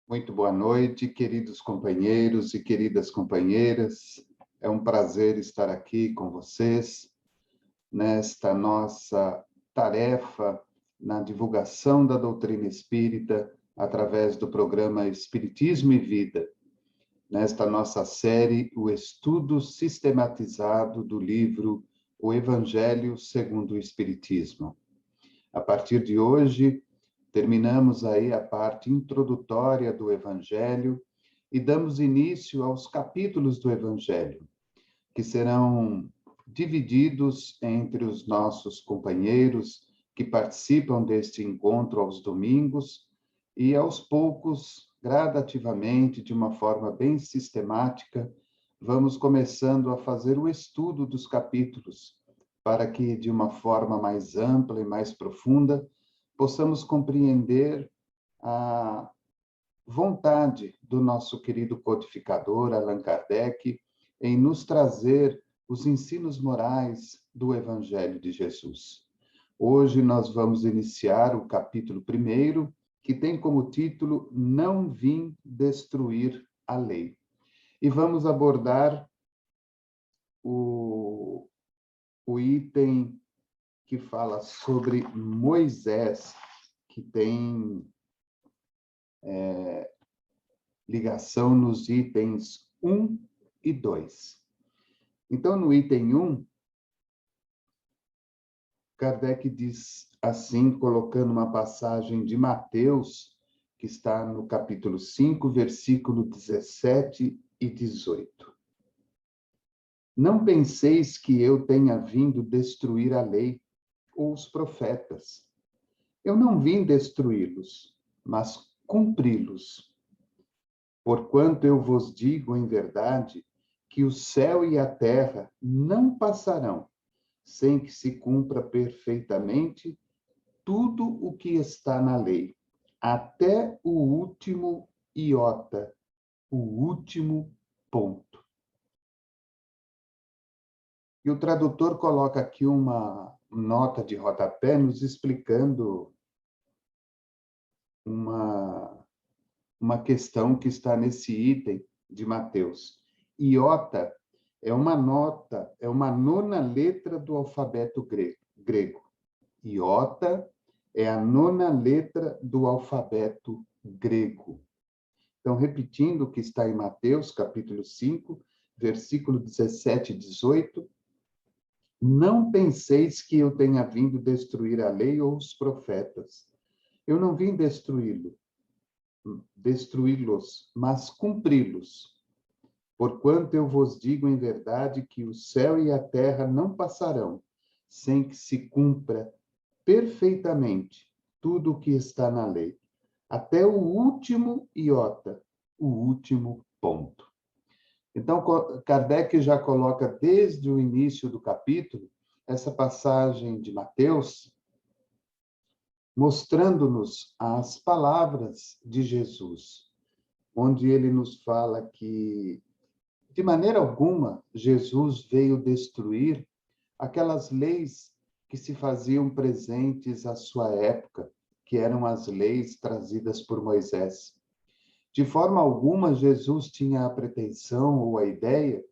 Muito boa noite, queridos companheiros e queridas companheiras. É um prazer estar aqui com vocês nesta nossa tarefa na divulgação da doutrina espírita através do programa Espiritismo e Vida. Nesta nossa série, o estudo sistematizado do livro O Evangelho segundo o Espiritismo. A partir de hoje, terminamos aí a parte introdutória do Evangelho e damos início aos capítulos do Evangelho, que serão divididos entre os nossos companheiros que participam deste encontro aos domingos e, aos poucos, gradativamente, de uma forma bem sistemática, vamos começando a fazer o estudo dos capítulos, para que, de uma forma mais ampla e mais profunda, possamos compreender a vontade do nosso querido codificador, Allan Kardec, em nos trazer os ensinos morais do Evangelho de Jesus. Hoje nós vamos iniciar o capítulo 1, que tem como título Não vim destruir a lei. E vamos abordar o item que fala sobre Moisés, que tem ligação nos itens 1 e 2. Então, no item 1, Kardec diz assim, colocando uma passagem de Mateus, que está no capítulo 5, versículo 17 e 18. Não penseis que eu tenha vindo destruir a lei ou os profetas. Eu não vim destruí-los, mas cumpri-los. Porquanto eu vos digo em verdade que o céu e a terra não passarão sem que se cumpra perfeitamente tudo o que está na lei, até o último iota, o último ponto. E o tradutor coloca aqui uma nota de rodapé nos explicando uma questão que está nesse item de Mateus. Iota é uma nota, é uma nona letra do alfabeto grego. Iota é a nona letra do alfabeto grego. Então, repetindo o que está em Mateus, capítulo 5, versículo 17 e 18, não penseis que eu tenha vindo destruir a lei ou os profetas. Eu não vim destruí-los, mas cumpri-los. Porquanto eu vos digo em verdade que o céu e a terra não passarão, sem que se cumpra perfeitamente tudo o que está na lei, até o último iota, o último ponto. Então, Kardec já coloca desde o início do capítulo essa passagem de Mateus, mostrando-nos as palavras de Jesus, onde ele nos fala que, de maneira alguma, Jesus veio destruir aquelas leis que se faziam presentes à sua época, que eram as leis trazidas por Moisés. De forma alguma, Jesus tinha a pretensão ou a ideia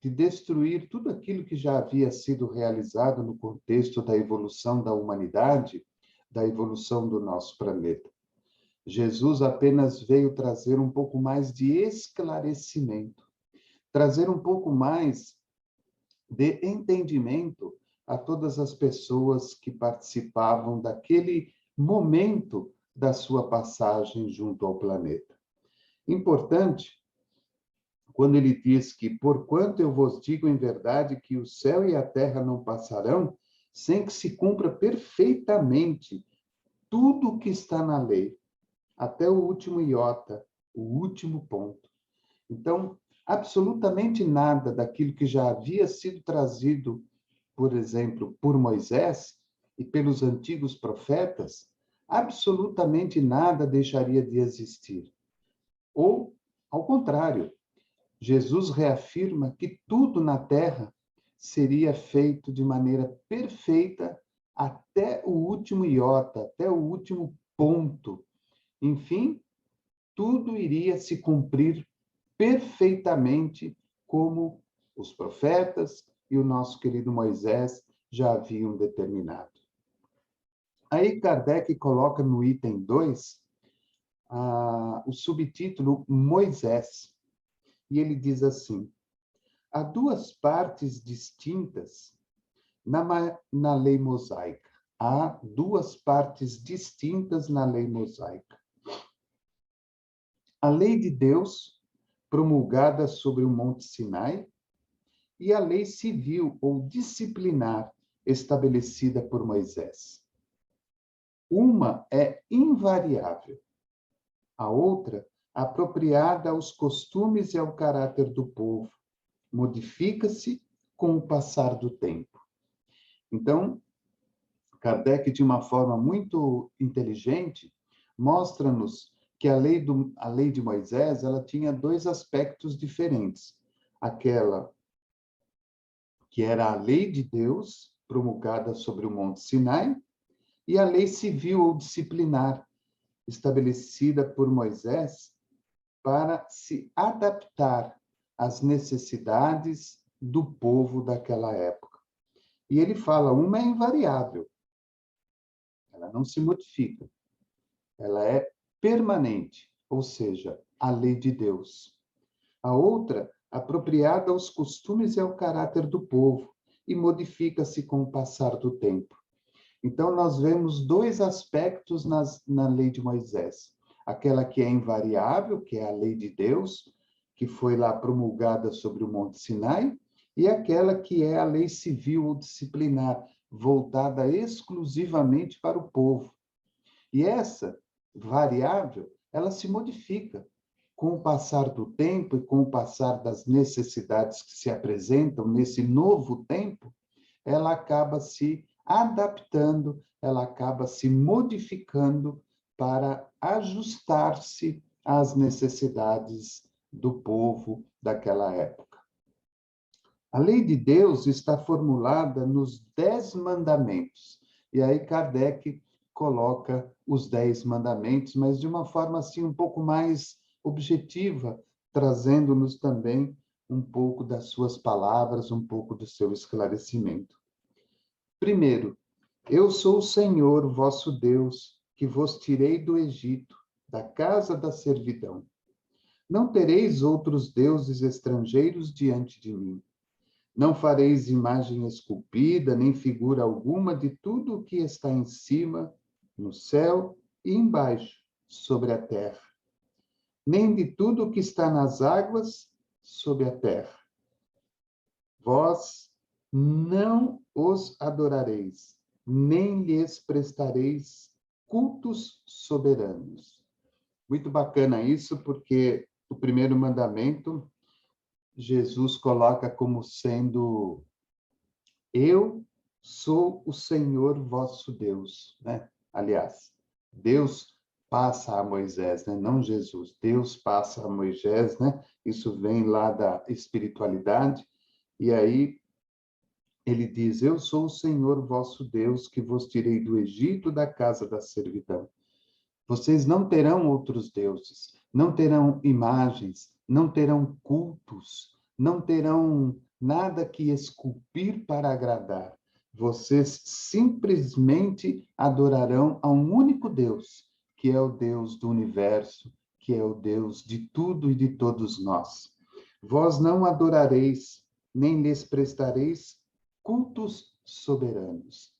de destruir tudo aquilo que já havia sido realizado no contexto da evolução da humanidade, da evolução do nosso planeta. Jesus apenas veio trazer um pouco mais de esclarecimento, trazer um pouco mais de entendimento a todas as pessoas que participavam daquele momento da sua passagem junto ao planeta. Importante, quando ele diz que, porquanto eu vos digo em verdade que o céu e a terra não passarão, sem que se cumpra perfeitamente tudo o que está na lei, até o último iota, o último ponto. Então, absolutamente nada daquilo que já havia sido trazido, por exemplo, por Moisés e pelos antigos profetas, absolutamente nada deixaria de existir. Ou, ao contrário, Jesus reafirma que tudo na terra seria feito de maneira perfeita até o último iota, até o último ponto. Enfim, tudo iria se cumprir perfeitamente como os profetas e o nosso querido Moisés já haviam determinado. Aí Kardec coloca no item 2 o subtítulo Moisés, e ele diz assim: há duas partes distintas na lei mosaica. Há duas partes distintas na lei mosaica. A lei de Deus, promulgada sobre o Monte Sinai, e a lei civil ou disciplinar, estabelecida por Moisés. Uma é invariável, a outra, apropriada aos costumes e ao caráter do povo, modifica-se com o passar do tempo. Então, Kardec, de uma forma muito inteligente, mostra-nos que a lei de Moisés ela tinha dois aspectos diferentes. Aquela que era a lei de Deus, promulgada sobre o Monte Sinai, e a lei civil ou disciplinar, estabelecida por Moisés para se adaptar às necessidades do povo daquela época. E ele fala, uma é invariável, ela não se modifica, ela é permanente, ou seja, a lei de Deus. A outra, apropriada aos costumes e ao caráter do povo, e modifica-se com o passar do tempo. Então, nós vemos dois aspectos na lei de Moisés. Aquela que é invariável, que é a lei de Deus, que foi lá promulgada sobre o Monte Sinai, e aquela que é a lei civil ou disciplinar, voltada exclusivamente para o povo. E essa variável, ela se modifica com o passar do tempo e com o passar das necessidades que se apresentam nesse novo tempo, ela acaba se adaptando, ela acaba se modificando para ajustar-se às necessidades do povo daquela época. A lei de Deus está formulada nos 10 mandamentos. E aí Kardec coloca os 10 mandamentos, mas de uma forma assim um pouco mais objetiva, trazendo-nos também um pouco das suas palavras, um pouco do seu esclarecimento. Primeiro, eu sou o Senhor, vosso Deus, que vos tirei do Egito, da casa da servidão. Não tereis outros deuses estrangeiros diante de mim. Não fareis imagem esculpida, nem figura alguma de tudo o que está em cima, no céu e embaixo, sobre a terra. Nem de tudo o que está nas águas, sobre a terra. Vós não os adorareis, nem lhes prestareis cultos soberanos. Muito bacana isso, porque o primeiro mandamento Jesus coloca como sendo eu sou o Senhor vosso Deus, né? Aliás, Deus passa a Moisés, né? Não Jesus. Deus passa a Moisés, né? Isso vem lá da espiritualidade. E aí ele diz: eu sou o Senhor vosso Deus, que vos tirei do Egito, da casa da servidão. Vocês não terão outros deuses, não terão imagens, não terão cultos, não terão nada que esculpir para agradar. Vocês simplesmente adorarão a um único Deus, que é o Deus do universo, que é o Deus de tudo e de todos nós. Vós não adorareis, nem lhes prestareis cultos soberanos.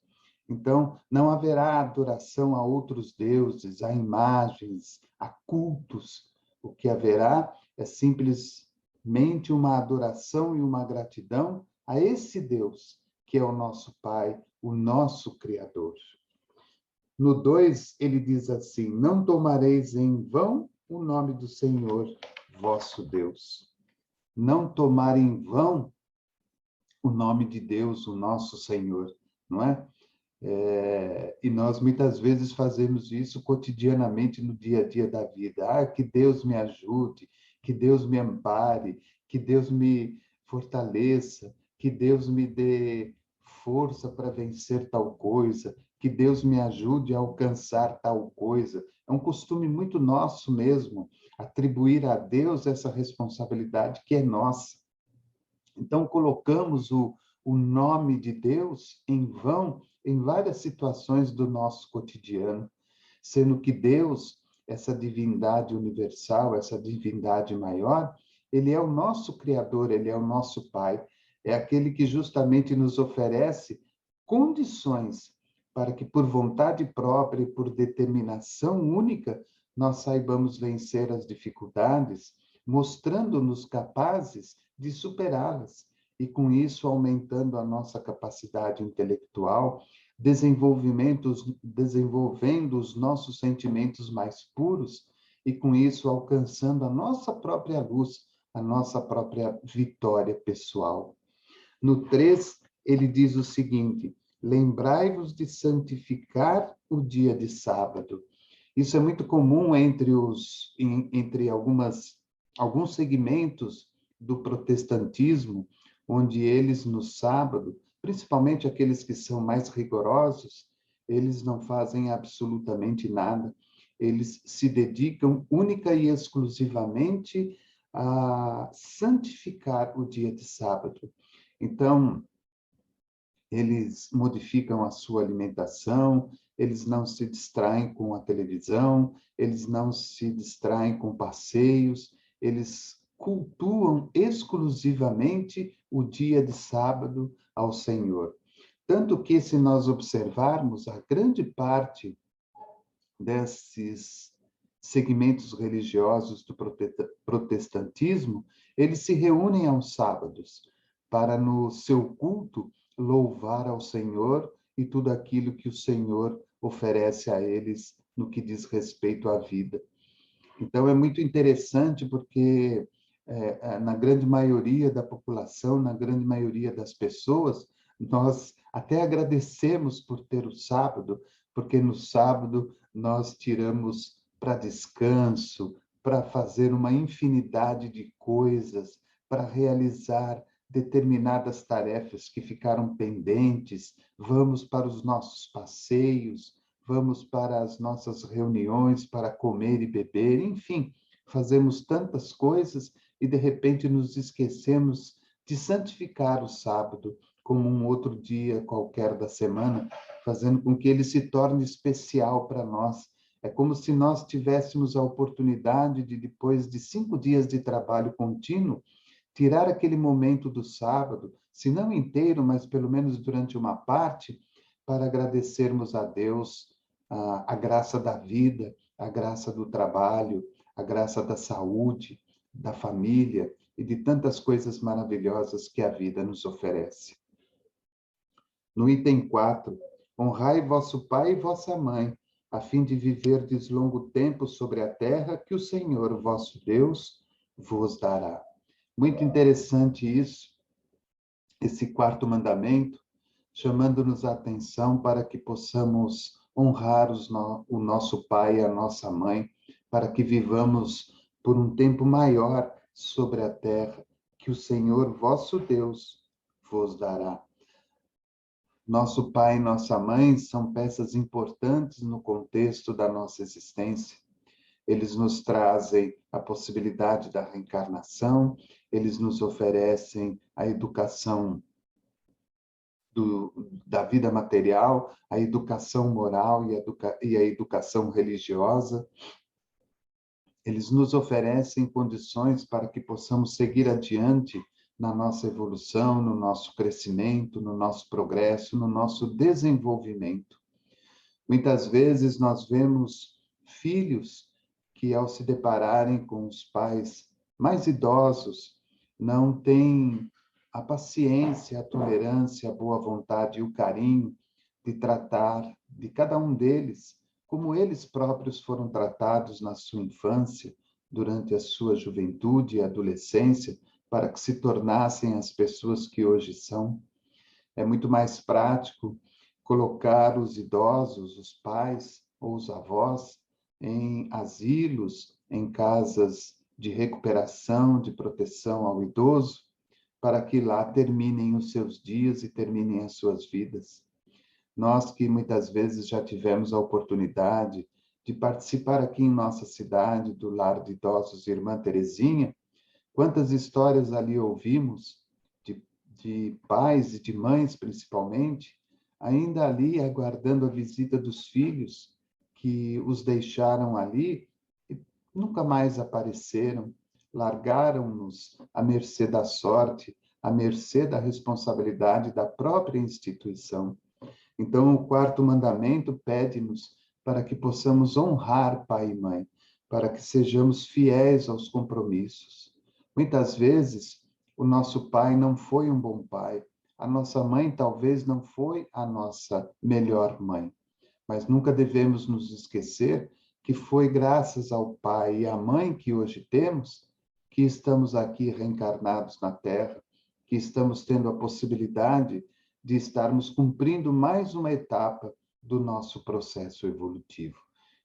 Então, não haverá adoração a outros deuses, a imagens, a cultos. O que haverá é simplesmente uma adoração e uma gratidão a esse Deus, que é o nosso Pai, o nosso Criador. No 2, ele diz assim: não tomareis em vão o nome do Senhor, vosso Deus. Não tomar em vão o nome de Deus, o nosso Senhor, não é? E nós muitas vezes fazemos isso cotidianamente no dia a dia da vida. Que Deus me ajude, que Deus me ampare, que Deus me fortaleça, que Deus me dê força para vencer tal coisa, que Deus me ajude a alcançar tal coisa. É um costume muito nosso mesmo, atribuir a Deus essa responsabilidade que é nossa. Então, colocamos o nome de Deus em vão em várias situações do nosso cotidiano, sendo que Deus, essa divindade universal, essa divindade maior, ele é o nosso Criador, ele é o nosso Pai, é aquele que justamente nos oferece condições para que, por vontade própria e por determinação única, nós saibamos vencer as dificuldades, mostrando-nos capazes de superá-las, e com isso aumentando a nossa capacidade intelectual, desenvolvendo os nossos sentimentos mais puros, e com isso alcançando a nossa própria luz, a nossa própria vitória pessoal. No 3, ele diz o seguinte: lembrai-vos de santificar o dia de sábado. Isso é muito comum entre alguns segmentos do protestantismo, onde eles, no sábado, principalmente aqueles que são mais rigorosos, eles não fazem absolutamente nada. Eles se dedicam única e exclusivamente a santificar o dia de sábado. Então, eles modificam a sua alimentação, eles não se distraem com a televisão, eles não se distraem com passeios, eles cultuam exclusivamente o dia de sábado ao Senhor. Tanto que, se nós observarmos, a grande parte desses segmentos religiosos do protestantismo, eles se reúnem aos sábados para, no seu culto, louvar ao Senhor e tudo aquilo que o Senhor oferece a eles no que diz respeito à vida. Então, é muito interessante porque, na grande maioria da população, na grande maioria das pessoas, nós até agradecemos por ter o sábado, porque no sábado nós tiramos para descanso, para fazer uma infinidade de coisas, para realizar determinadas tarefas que ficaram pendentes, vamos para os nossos passeios, vamos para as nossas reuniões para comer e beber, enfim, fazemos tantas coisas e de repente nos esquecemos de santificar o sábado como um outro dia qualquer da semana, fazendo com que ele se torne especial para nós. É como se nós tivéssemos a oportunidade de, depois de 5 dias de trabalho contínuo, tirar aquele momento do sábado, se não inteiro, mas pelo menos durante uma parte, para agradecermos a Deus a graça da vida, a graça do trabalho, a graça da saúde, da família e de tantas coisas maravilhosas que a vida nos oferece. No item 4, honrai vosso pai e vossa mãe, a fim de viverdes longo tempo sobre a terra que o Senhor, vosso Deus, vos dará. Muito interessante isso, esse quarto mandamento, chamando-nos a atenção para que possamos honrar o nosso pai e a nossa mãe, para que vivamos por um tempo maior sobre a terra, que o Senhor, vosso Deus, vos dará. Nosso pai e nossa mãe são peças importantes no contexto da nossa existência. Eles nos trazem a possibilidade da reencarnação, eles nos oferecem a educação da vida material, a educação moral e a educação religiosa. Eles nos oferecem condições para que possamos seguir adiante na nossa evolução, no nosso crescimento, no nosso progresso, no nosso desenvolvimento. Muitas vezes nós vemos filhos que, ao se depararem com os pais mais idosos, não têm a paciência, a tolerância, a boa vontade e o carinho de tratar de cada um deles como eles próprios foram tratados na sua infância, durante a sua juventude e adolescência, para que se tornassem as pessoas que hoje são. É muito mais prático colocar os idosos, os pais ou os avós, em asilos, em casas de recuperação, de proteção ao idoso, para que lá terminem os seus dias e terminem as suas vidas. Nós que muitas vezes já tivemos a oportunidade de participar aqui em nossa cidade, do Lar de Idosos Irmã Terezinha. Quantas histórias ali ouvimos de pais e de mães, principalmente, ainda ali aguardando a visita dos filhos que os deixaram ali e nunca mais apareceram, largaram-nos à mercê da sorte, à mercê da responsabilidade da própria instituição. Então, o quarto mandamento pede-nos para que possamos honrar pai e mãe, para que sejamos fiéis aos compromissos. Muitas vezes, o nosso pai não foi um bom pai, a nossa mãe talvez não foi a nossa melhor mãe, mas nunca devemos nos esquecer que foi graças ao pai e à mãe que hoje temos que estamos aqui reencarnados na Terra, que estamos tendo a possibilidade de estarmos cumprindo mais uma etapa do nosso processo evolutivo.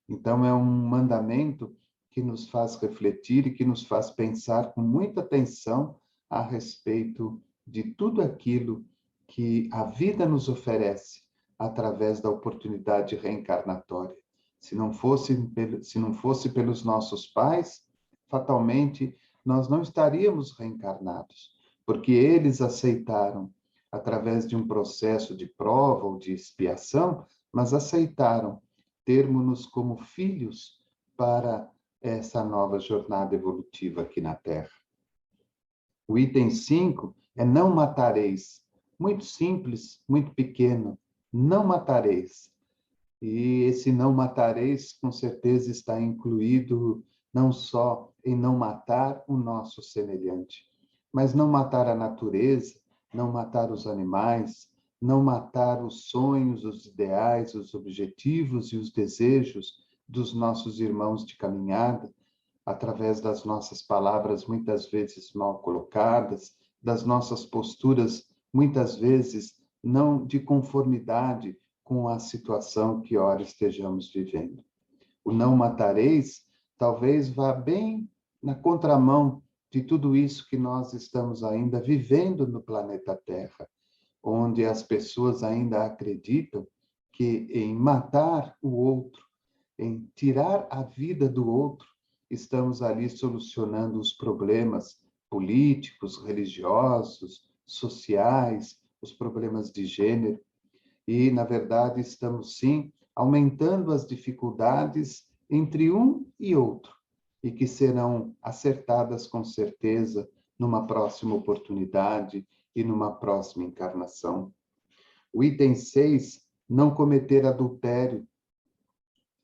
Então, é um mandamento que nos faz refletir e que nos faz pensar com muita atenção a respeito de tudo aquilo que a vida nos oferece através da oportunidade reencarnatória. Se não fosse pelos nossos pais, fatalmente nós não estaríamos reencarnados, porque eles aceitaram através de um processo de prova ou de expiação, mas aceitaram termos-nos como filhos para essa nova jornada evolutiva aqui na Terra. O item 5 é não matareis. Muito simples, muito pequeno. Não matareis. E esse não matareis, com certeza, está incluído não só em não matar o nosso semelhante, mas não matar a natureza, não matar os animais, não matar os sonhos, os ideais, os objetivos e os desejos dos nossos irmãos de caminhada, através das nossas palavras muitas vezes mal colocadas, das nossas posturas muitas vezes não de conformidade com a situação que ora estejamos vivendo. O não matareis talvez vá bem na contramão de tudo isso que nós estamos ainda vivendo no planeta Terra, onde as pessoas ainda acreditam que em matar o outro, em tirar a vida do outro, estamos ali solucionando os problemas políticos, religiosos, sociais, os problemas de gênero. E, na verdade, estamos, sim, aumentando as dificuldades entre um e outro, e que serão acertadas com certeza numa próxima oportunidade e numa próxima encarnação. O item 6, não cometer adultério.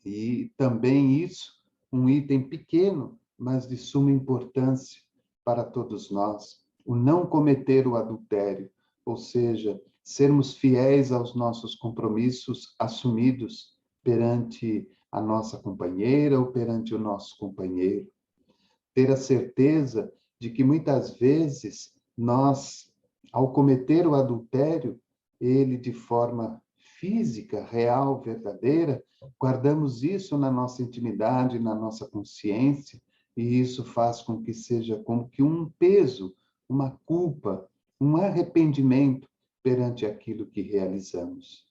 E também isso, um item pequeno, mas de suma importância para todos nós. O não cometer o adultério, ou seja, sermos fiéis aos nossos compromissos assumidos perante a nossa companheira ou perante o nosso companheiro. Ter a certeza de que muitas vezes nós, ao cometer o adultério, ele de forma física, real, verdadeira, guardamos isso na nossa intimidade, na nossa consciência, e isso faz com que seja como que um peso, uma culpa, um arrependimento perante aquilo que realizamos.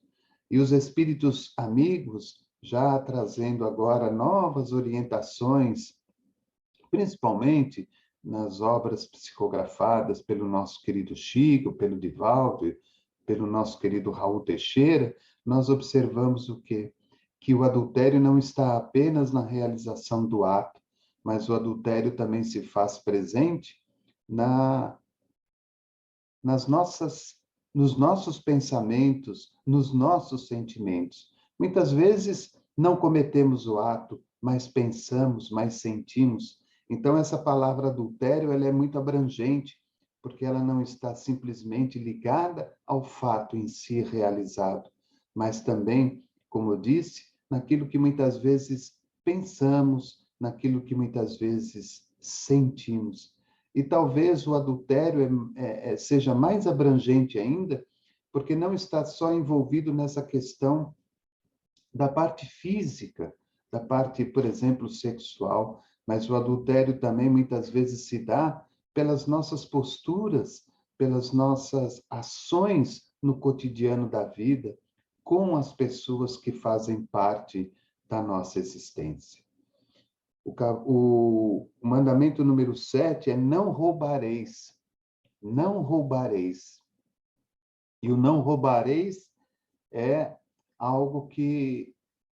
E os espíritos amigos, já trazendo agora novas orientações, principalmente nas obras psicografadas pelo nosso querido Chico, pelo Divaldo, pelo nosso querido Raul Teixeira, nós observamos o quê? Que o adultério não está apenas na realização do ato, mas o adultério também se faz presente nos nossos pensamentos, nos nossos sentimentos. Muitas vezes não cometemos o ato, mas pensamos, mas sentimos. Então, essa palavra adultério, ela é muito abrangente, porque ela não está simplesmente ligada ao fato em si realizado, mas também, como eu disse, naquilo que muitas vezes pensamos, naquilo que muitas vezes sentimos. E talvez o adultério seja mais abrangente ainda, porque não está só envolvido nessa questão da parte física, da parte, por exemplo, sexual, mas o adultério também muitas vezes se dá pelas nossas posturas, pelas nossas ações no cotidiano da vida, com as pessoas que fazem parte da nossa existência. O mandamento número 7 é não roubareis. Não roubareis. E o não roubareis é algo que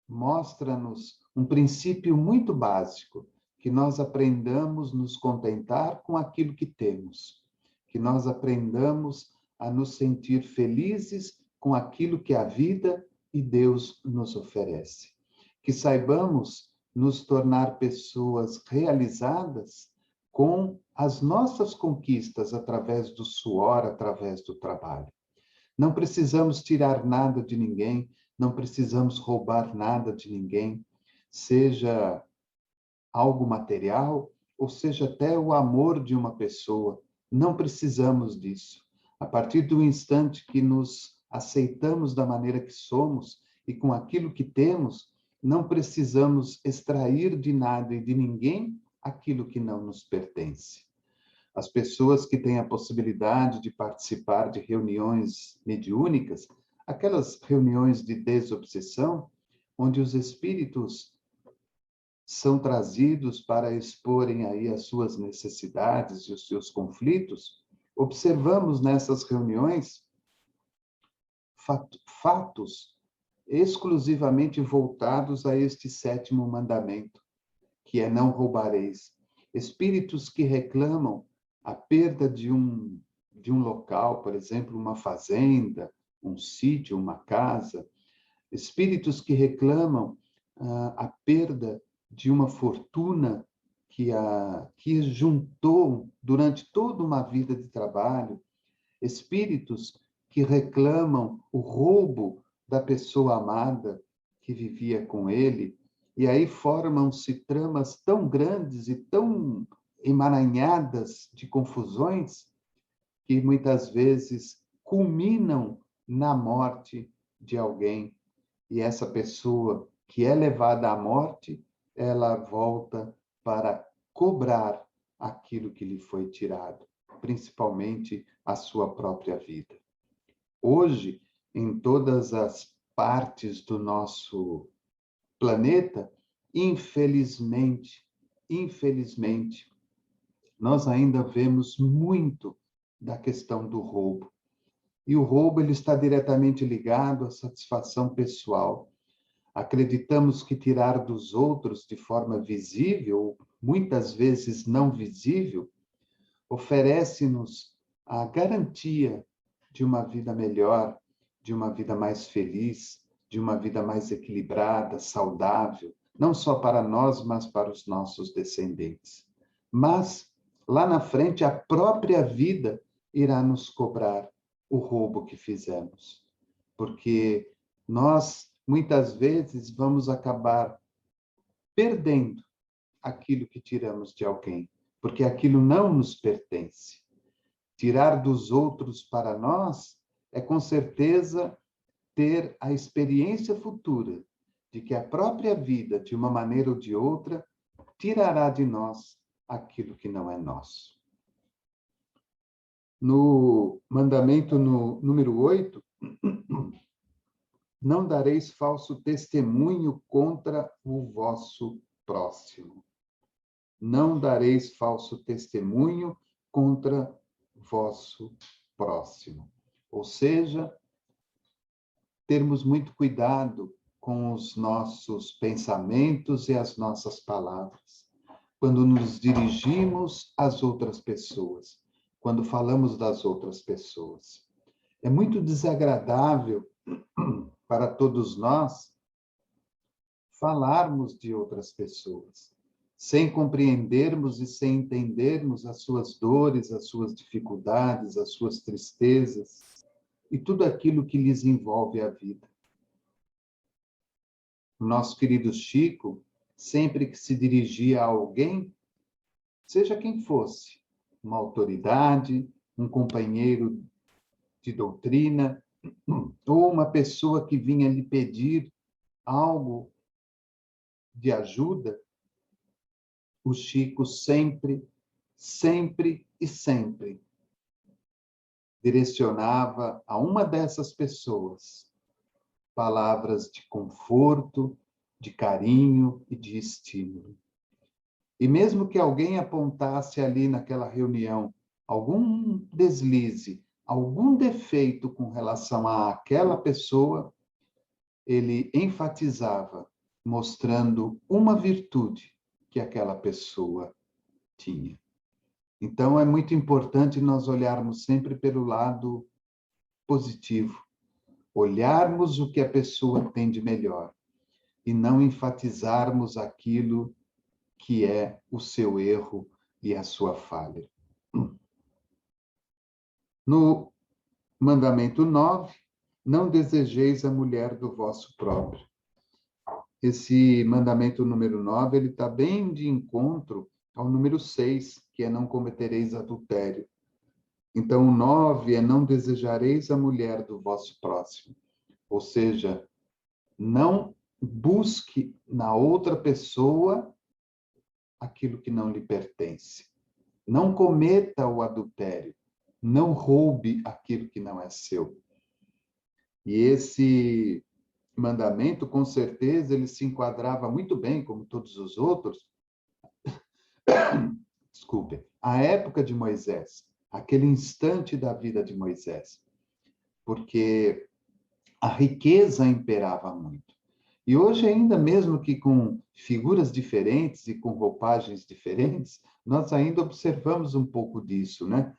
mostra-nos um princípio muito básico, que nós aprendamos nos contentar com aquilo que temos, que nós aprendamos a nos sentir felizes com aquilo que a vida e Deus nos oferece. Que saibamos nos tornar pessoas realizadas com as nossas conquistas através do suor, através do trabalho. Não precisamos tirar nada de ninguém, não precisamos roubar nada de ninguém, seja algo material, ou seja até o amor de uma pessoa. Não precisamos disso. A partir do instante que nos aceitamos da maneira que somos e com aquilo que temos, não precisamos extrair de nada e de ninguém aquilo que não nos pertence. As pessoas que têm a possibilidade de participar de reuniões mediúnicas, aquelas reuniões de desobsessão, onde os espíritos são trazidos para exporem aí as suas necessidades e os seus conflitos, observamos nessas reuniões fatos exclusivamente voltados a este 7º mandamento, que é não roubareis. Espíritos que reclamam a perda de um local, por exemplo, uma fazenda, um sítio, uma casa. Espíritos que reclamam a perda de uma fortuna que juntou durante toda uma vida de trabalho. Espíritos que reclamam o roubo da pessoa amada que vivia com ele. E aí formam-se tramas tão grandes e tão emaranhadas de confusões que muitas vezes culminam na morte de alguém. E essa pessoa que é levada à morte, ela volta para cobrar aquilo que lhe foi tirado, principalmente a sua própria vida. Hoje, em todas as partes do nosso planeta, infelizmente, nós ainda vemos muito da questão do roubo. E o roubo ele está diretamente ligado à satisfação pessoal. Acreditamos que tirar dos outros de forma visível, muitas vezes não visível, oferece-nos a garantia de uma vida melhor, de uma vida mais feliz, de uma vida mais equilibrada, saudável, não só para nós, mas para os nossos descendentes. Mas, lá na frente, a própria vida irá nos cobrar o roubo que fizemos. Porque nós, muitas vezes, vamos acabar perdendo aquilo que tiramos de alguém, porque aquilo não nos pertence. Tirar dos outros para nós é, com certeza, ter a experiência futura de que a própria vida, de uma maneira ou de outra, tirará de nós aquilo que não é nosso. No mandamento número 8, não dareis falso testemunho contra o vosso próximo. Não dareis falso testemunho contra vosso próximo. Ou seja, termos muito cuidado com os nossos pensamentos e as nossas palavras, quando nos dirigimos às outras pessoas, quando falamos das outras pessoas. É muito desagradável para todos nós falarmos de outras pessoas, sem compreendermos e sem entendermos as suas dores, as suas dificuldades, as suas tristezas e tudo aquilo que lhes envolve a vida. O nosso querido Chico, sempre que se dirigia a alguém, seja quem fosse, uma autoridade, um companheiro de doutrina, ou uma pessoa que vinha lhe pedir algo de ajuda, o Chico sempre direcionava a uma dessas pessoas palavras de conforto, de carinho e de estímulo. E mesmo que alguém apontasse ali naquela reunião algum deslize, algum defeito com relação àquela pessoa, ele enfatizava, mostrando uma virtude que aquela pessoa tinha. Então, é muito importante nós olharmos sempre pelo lado positivo, olharmos o que a pessoa tem de melhor e não enfatizarmos aquilo que é o seu erro e a sua falha. No mandamento 9, não desejeis a mulher do vosso próprio. Esse mandamento número 9, ele está bem de encontro ao número 6, que é não cometereis adultério. Então, o 9 é não desejareis a mulher do vosso próximo. Ou seja, não busque na outra pessoa aquilo que não lhe pertence. Não cometa o adultério. Não roube aquilo que não é seu. E esse mandamento, com certeza, ele se enquadrava muito bem, como todos os outros, desculpe, a época de Moisés, aquele instante da vida de Moisés, porque a riqueza imperava muito. E hoje, ainda mesmo que com figuras diferentes e com roupagens diferentes, nós ainda observamos um pouco disso, né?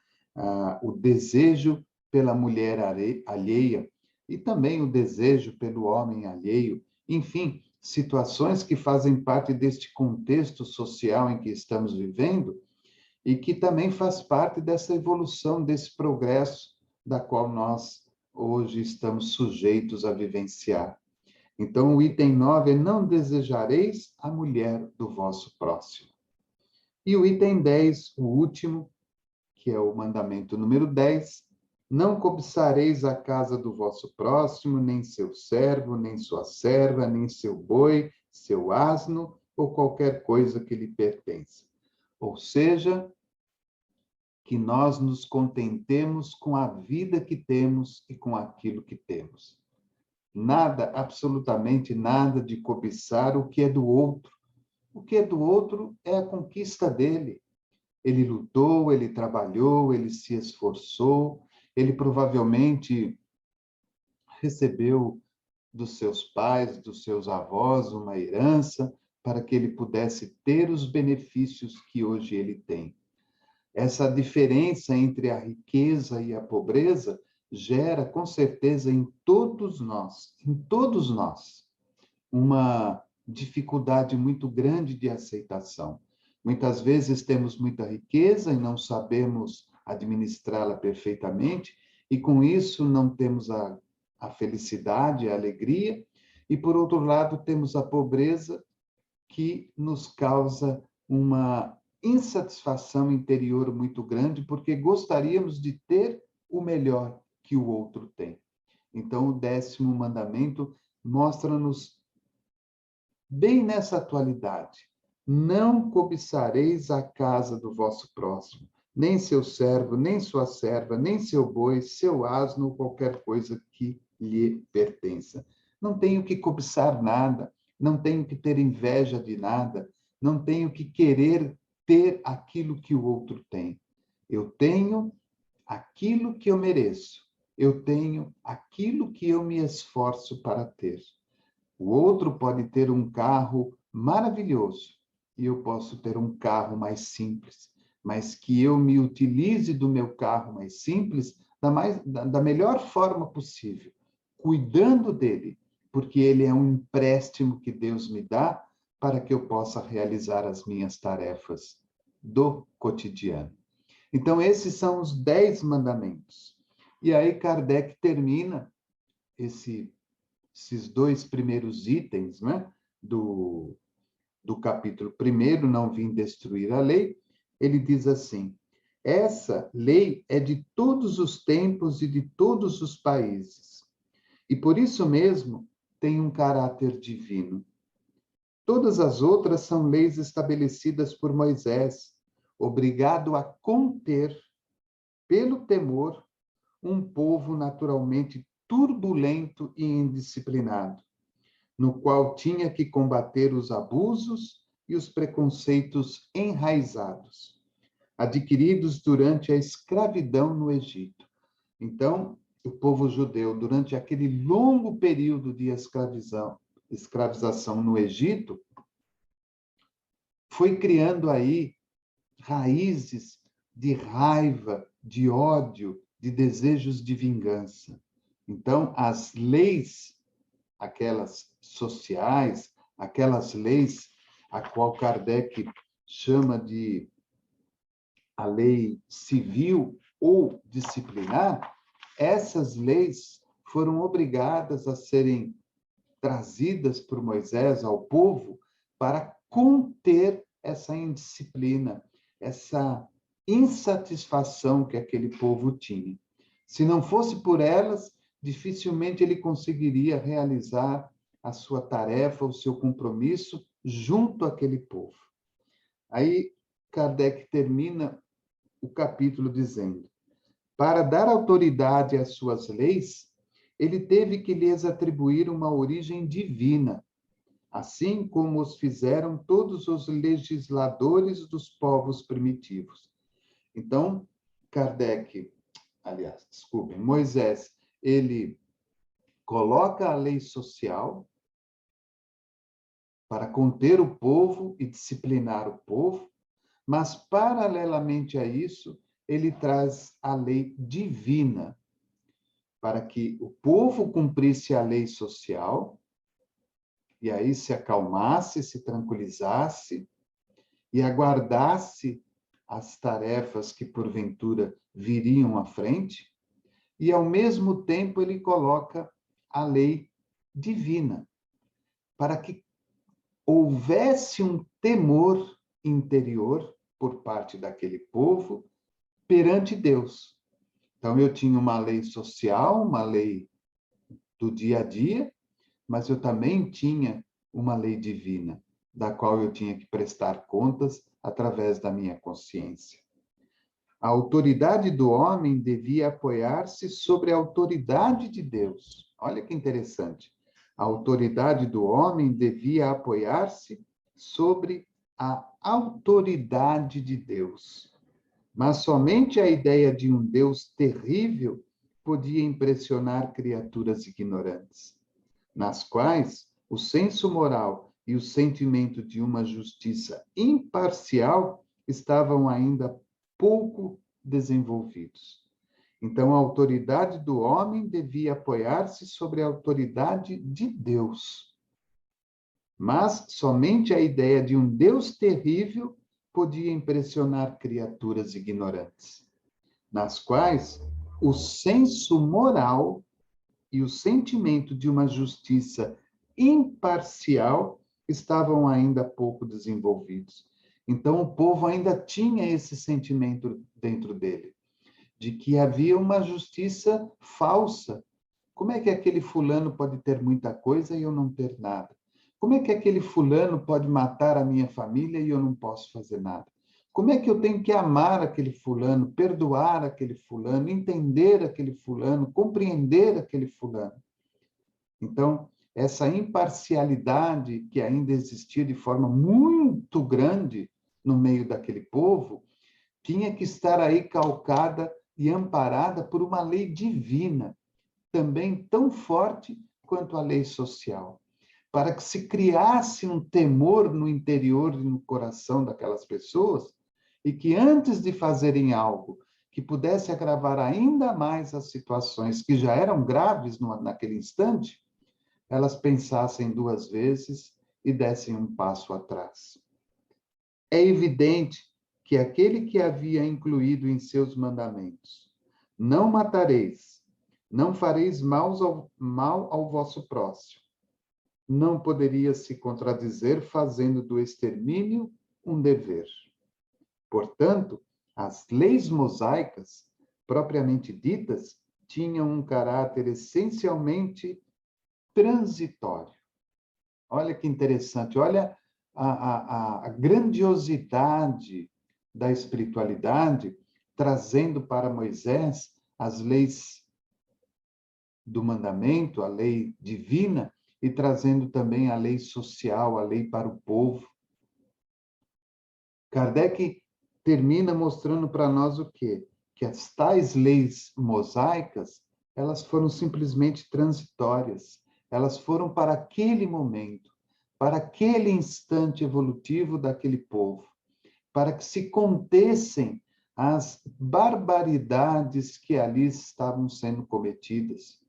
O desejo pela mulher alheia e também o desejo pelo homem alheio, enfim, situações que fazem parte deste contexto social em que estamos vivendo e que também faz parte dessa evolução, desse progresso da qual nós hoje estamos sujeitos a vivenciar. Então, o item 9 é não desejareis a mulher do vosso próximo. E o item 10, o último, que é o mandamento número 10, não cobiçareis a casa do vosso próximo, nem seu servo, nem sua serva, nem seu boi, seu asno, ou qualquer coisa que lhe pertença. Ou seja, que nós nos contentemos com a vida que temos e com aquilo que temos. Nada, absolutamente nada de cobiçar o que é do outro. O que é do outro é a conquista dele. Ele lutou, ele trabalhou, ele se esforçou, ele provavelmente recebeu dos seus pais, dos seus avós, uma herança para que ele pudesse ter os benefícios que hoje ele tem. Essa diferença entre a riqueza e a pobreza gera, com certeza, em todos nós, uma dificuldade muito grande de aceitação. Muitas vezes temos muita riqueza e não sabemos administrá-la perfeitamente, e com isso não temos a felicidade, a alegria, e por outro lado temos a pobreza que nos causa uma insatisfação interior muito grande, porque gostaríamos de ter o melhor que o outro tem. Então, o 10º mandamento mostra-nos bem nessa atualidade. Não cobiçareis a casa do vosso próximo, nem seu servo, nem sua serva, nem seu boi, seu asno, ou qualquer coisa que lhe pertença. Não tenho que cobiçar nada, não tenho que ter inveja de nada, não tenho que querer ter aquilo que o outro tem. Eu tenho aquilo que eu mereço. Eu tenho aquilo que eu me esforço para ter. O outro pode ter um carro maravilhoso e eu posso ter um carro mais simples, mas que eu me utilize do meu carro mais simples da melhor forma possível, cuidando dele, porque ele é um empréstimo que Deus me dá para que eu possa realizar as minhas tarefas do cotidiano. Então, esses são os 10 mandamentos. E aí Kardec termina esses 2 primeiros itens, né, do capítulo 1º, não vim destruir a lei, ele diz assim: essa lei é de todos os tempos e de todos os países, e por isso mesmo tem um caráter divino. Todas as outras são leis estabelecidas por Moisés, obrigado a conter, pelo temor, um povo naturalmente turbulento e indisciplinado. no qual tinha que combater os abusos e os preconceitos enraizados, adquiridos durante a escravidão no Egito. Então, o povo judeu, durante aquele longo período de escravização no Egito, foi criando aí raízes de raiva, de ódio, de desejos de vingança. Então, as leis, aquelas sociais, aquelas leis a qual Kardec chama de a lei civil ou disciplinar, essas leis foram obrigadas a serem trazidas por Moisés ao povo para conter essa indisciplina, essa insatisfação que aquele povo tinha. Se não fosse por elas, dificilmente ele conseguiria realizar a sua tarefa, o seu compromisso junto àquele povo. Aí Kardec termina o capítulo dizendo: para dar autoridade às suas leis, ele teve que lhes atribuir uma origem divina, assim como os fizeram todos os legisladores dos povos primitivos. Então, Moisés, ele coloca a lei social para conter o povo e disciplinar o povo, mas, paralelamente a isso, ele traz a lei divina, para que o povo cumprisse a lei social, e aí se acalmasse, se tranquilizasse, e aguardasse as tarefas que, porventura, viriam à frente, e, ao mesmo tempo, ele coloca a lei divina, para que houvesse um temor interior por parte daquele povo perante Deus. Então, eu tinha uma lei social, uma lei do dia a dia, mas eu também tinha uma lei divina, da qual eu tinha que prestar contas através da minha consciência. A autoridade do homem devia apoiar-se sobre a autoridade de Deus. Olha que interessante. A autoridade do homem devia apoiar-se sobre a autoridade de Deus. Mas somente a ideia de um Deus terrível podia impressionar criaturas ignorantes, nas quais o senso moral e o sentimento de uma justiça imparcial estavam ainda pouco desenvolvidos. Então, a autoridade do homem devia apoiar-se sobre a autoridade de Deus. Mas somente a ideia de um Deus terrível podia impressionar criaturas ignorantes, nas quais o senso moral e o sentimento de uma justiça imparcial estavam ainda pouco desenvolvidos. Então, o povo ainda tinha esse sentimento dentro dele, de que havia uma justiça falsa. Como é que aquele fulano pode ter muita coisa e eu não ter nada? Como é que aquele fulano pode matar a minha família e eu não posso fazer nada? Como é que eu tenho que amar aquele fulano, perdoar aquele fulano, entender aquele fulano, compreender aquele fulano? Então, essa imparcialidade que ainda existia de forma muito grande no meio daquele povo, tinha que estar aí calcada e amparada por uma lei divina, também tão forte quanto a lei social, para que se criasse um temor no interior e no coração daquelas pessoas, e que antes de fazerem algo que pudesse agravar ainda mais as situações que já eram graves naquele instante, elas pensassem duas vezes e dessem um passo atrás. É evidente que aquele que havia incluído em seus mandamentos: não matareis, não fareis mal ao vosso próximo, não poderia se contradizer fazendo do extermínio um dever. Portanto, as leis mosaicas, propriamente ditas, tinham um caráter essencialmente transitório. Olha que interessante, olha a grandiosidade da espiritualidade, trazendo para Moisés as leis do mandamento, a lei divina, e trazendo também a lei social, a lei para o povo. Kardec termina mostrando para nós o quê? Que as tais leis mosaicas, elas foram simplesmente transitórias. Elas foram para aquele momento, para aquele instante evolutivo daquele povo, para que se contessem as barbaridades que ali estavam sendo cometidas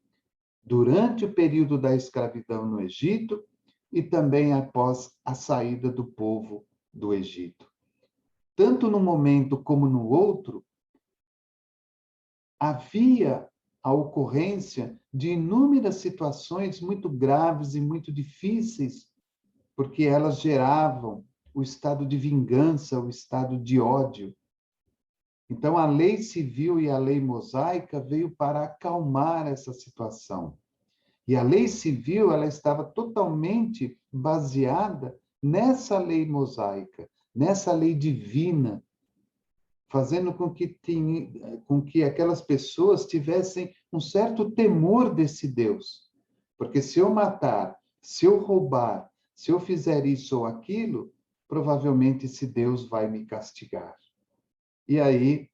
durante o período da escravidão no Egito e também após a saída do povo do Egito. Tanto num momento como no outro, havia a ocorrência de inúmeras situações muito graves e muito difíceis, porque elas geravam o estado de vingança, o estado de ódio. Então, a lei civil e a lei mosaica veio para acalmar essa situação. E a lei civil, ela estava totalmente baseada nessa lei mosaica, nessa lei divina, fazendo com que aquelas pessoas tivessem um certo temor desse Deus. Porque se eu matar, se eu roubar, se eu fizer isso ou aquilo, provavelmente esse Deus vai me castigar. E aí,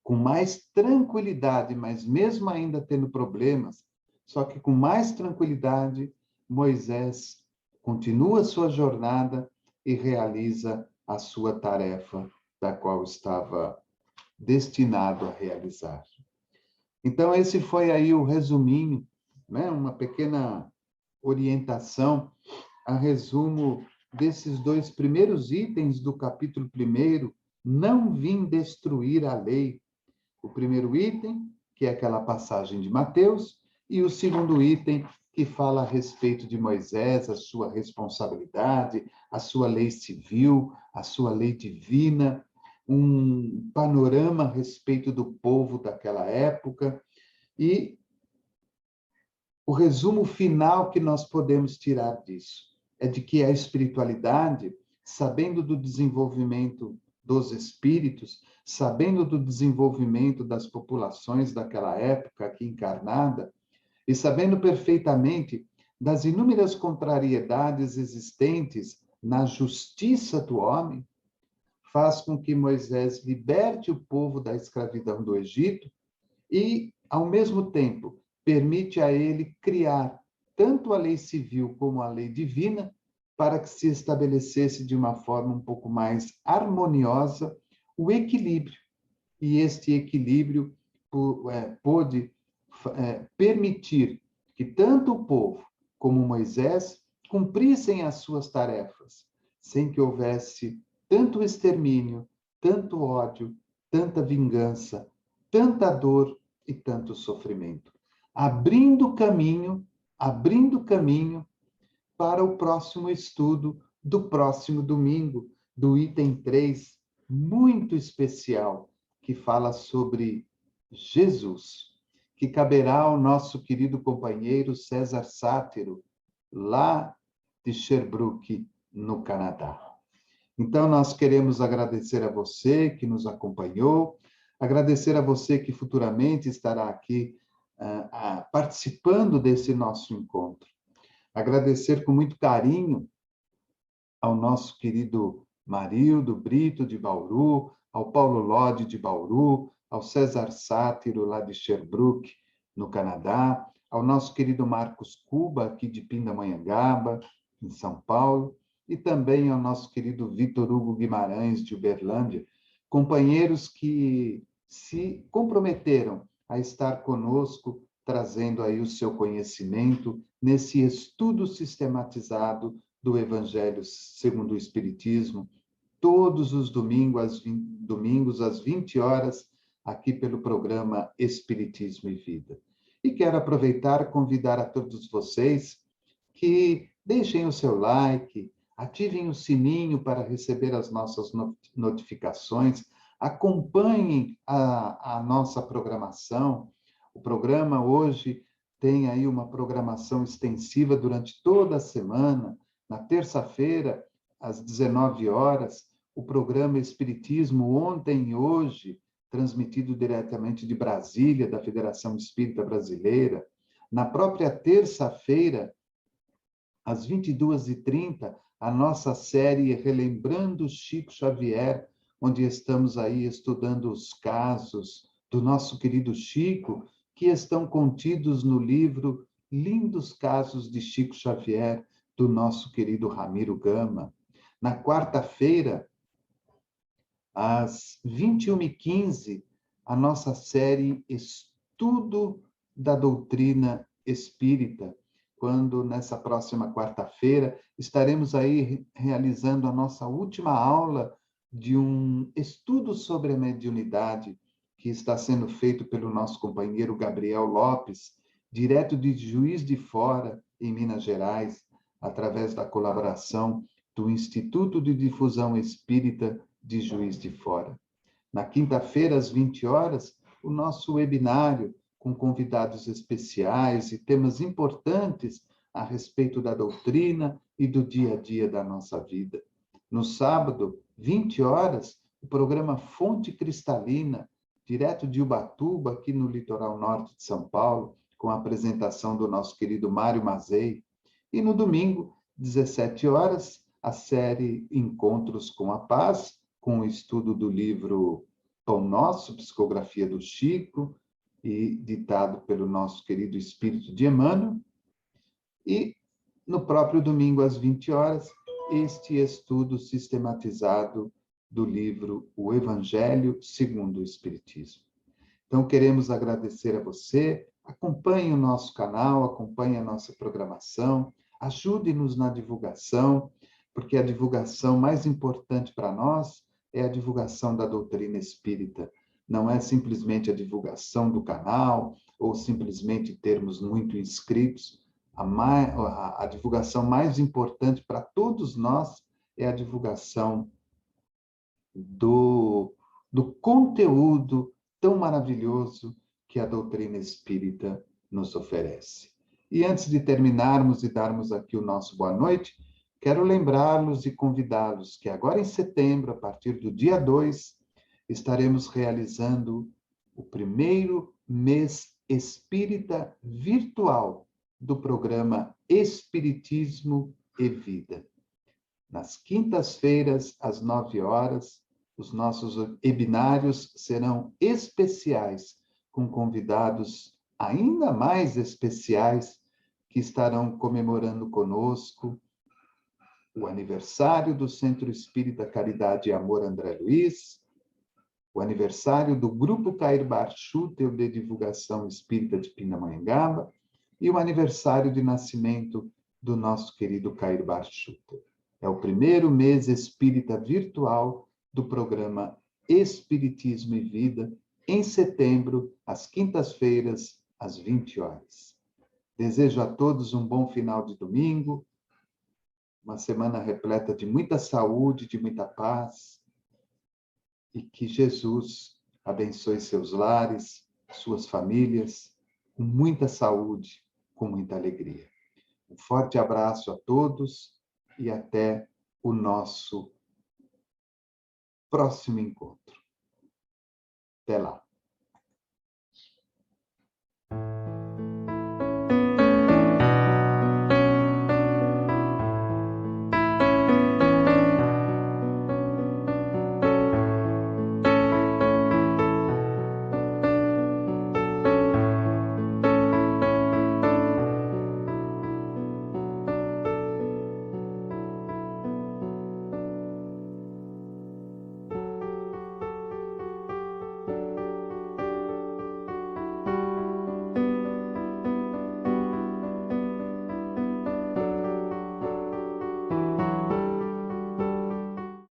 com mais tranquilidade, mas mesmo ainda tendo problemas, só que com mais tranquilidade, Moisés continua sua jornada e realiza a sua tarefa da qual estava destinado a realizar. Então, esse foi aí o resuminho, né? Uma pequena orientação a resumo desses dois primeiros itens do capítulo 1, não vim destruir a lei. O primeiro item, que é aquela passagem de Mateus, e o segundo item, que fala a respeito de Moisés, a sua responsabilidade, a sua lei civil, a sua lei divina, um panorama a respeito do povo daquela época e o resumo final que nós podemos tirar disso é de que a espiritualidade, sabendo do desenvolvimento dos espíritos, sabendo do desenvolvimento das populações daquela época aqui encarnada, e sabendo perfeitamente das inúmeras contrariedades existentes na justiça do homem, faz com que Moisés liberte o povo da escravidão do Egito e, ao mesmo tempo, permite a ele criar tanto a lei civil como a lei divina para que se estabelecesse de uma forma um pouco mais harmoniosa o equilíbrio. E este equilíbrio pôde permitir que tanto o povo como Moisés cumprissem as suas tarefas, sem que houvesse tanto extermínio, tanto ódio, tanta vingança, tanta dor e tanto sofrimento, abrindo caminho para o próximo estudo do próximo domingo, do item 3, muito especial, que fala sobre Jesus, que caberá ao nosso querido companheiro César Sátiro, lá de Sherbrooke, no Canadá. Então, nós queremos agradecer a você que nos acompanhou, agradecer a você que futuramente estará aqui participando desse nosso encontro. Agradecer com muito carinho ao nosso querido Marildo Brito, de Bauru, ao Paulo Lodi, de Bauru, ao César Sátiro, lá de Sherbrooke, no Canadá, ao nosso querido Marcos Cuba, aqui de Pindamonhangaba, em São Paulo, e também ao nosso querido Vitor Hugo Guimarães, de Uberlândia, companheiros que se comprometeram a estar conosco, trazendo aí o seu conhecimento nesse estudo sistematizado do Evangelho segundo o Espiritismo, todos os domingos às 20 horas, aqui pelo programa Espiritismo e Vida. E quero aproveitar e convidar a todos vocês que deixem o seu like, ativem o sininho para receber as nossas notificações, acompanhem a nossa programação. O programa hoje tem aí uma programação extensiva durante toda a semana. Na terça-feira, às 19 horas, o programa Espiritismo Ontem e Hoje, transmitido diretamente de Brasília, da Federação Espírita Brasileira. Na própria terça-feira, às 22h30, a nossa série Relembrando Chico Xavier, onde estamos aí estudando os casos do nosso querido Chico, que estão contidos no livro Lindos Casos de Chico Xavier, do nosso querido Ramiro Gama. Na quarta-feira, às 21h15, a nossa série Estudo da Doutrina Espírita, quando nessa próxima quarta-feira estaremos aí realizando a nossa última aula de um estudo sobre a mediunidade que está sendo feito pelo nosso companheiro Gabriel Lopes, direto de Juiz de Fora, em Minas Gerais, através da colaboração do Instituto de Difusão Espírita de Juiz de Fora. Na quinta-feira, às 20h, o nosso webinário com convidados especiais e temas importantes a respeito da doutrina e do dia a dia da nossa vida. No sábado, 20h, o programa Fonte Cristalina, direto de Ubatuba, aqui no litoral norte de São Paulo, com a apresentação do nosso querido Mário Mazei. E no domingo, 17h, a série Encontros com a Paz, com o estudo do livro Pão Nosso, psicografia do Chico, e ditado pelo nosso querido Espírito de Emmanuel. E no próprio domingo, às 20h, este estudo sistematizado do livro O Evangelho segundo o Espiritismo. Então, queremos agradecer a você. Acompanhe o nosso canal, acompanhe a nossa programação, ajude-nos na divulgação, porque a divulgação mais importante para nós é a divulgação da doutrina espírita. Não é simplesmente a divulgação do canal ou simplesmente termos muito inscritos. A divulgação mais importante para todos nós é a divulgação do conteúdo tão maravilhoso que a doutrina espírita nos oferece. E antes de terminarmos e darmos aqui o nosso boa noite, quero lembrá-los e convidá-los que agora em setembro, a partir do dia 2, estaremos realizando o primeiro mês espírita virtual do programa Espiritismo e Vida. Nas quintas-feiras, às 9h, os nossos webinários serão especiais, com convidados ainda mais especiais que estarão comemorando conosco o aniversário do Centro Espírita Caridade e Amor André Luiz, o aniversário do Grupo Cair Bar Schutel de Divulgação Espírita de Pindamonhangaba e o aniversário de nascimento do nosso querido Cair Bar Schutel. É o primeiro mês espírita virtual do programa Espiritismo e Vida, em setembro, às quintas-feiras, às 20h. Desejo a todos um bom final de domingo, uma semana repleta de muita saúde, de muita paz, e que Jesus abençoe seus lares, suas famílias, com muita saúde, com muita alegria. Um forte abraço a todos e até o nosso próximo encontro. Até lá.